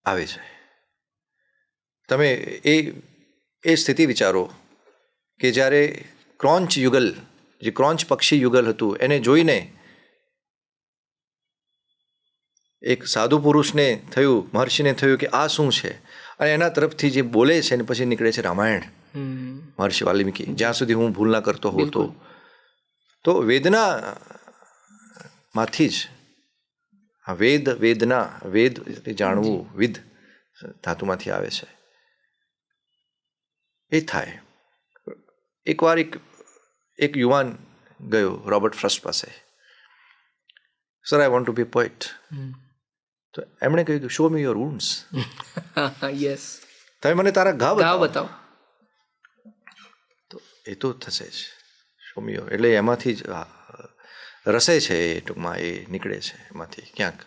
આવે છે. તમે એ સ્થિતિ વિચારો કે જ્યારે ક્રોંચ યુગલ, જે ક્રોંચ પક્ષી યુગલ હતું, એને જોઈને એક સાધુ પુરુષને થયું, મહર્ષિને થયું કે આ શું છે, અને એના તરફથી જે બોલે છે ને પછી નીકળે છે રામાયણ, મહર્ષિ વાલ્મીકી, જ્યાં સુધી હું ભૂલ ના કરતો હોતો. તો વેદનામાંથી જ આ વેદના, વેદ જાણવું, વિદ ધાતુમાંથી આવે છે. એ થાય. એકવાર એક યુવાન ગયો રોબર્ટ ફ્રોસ્ટ પાસે. Sir, I want to be poet. તો એમણે કહ્યું, show me your wounds. Yes, તમે મને તારા ઘા બતાવો. તો એ તો થશે જ. શો મી યોર, એટલે એમાંથી જ રસે છે, એ ટૂંકમાં એ નીકળે છે એમાંથી ક્યાંક.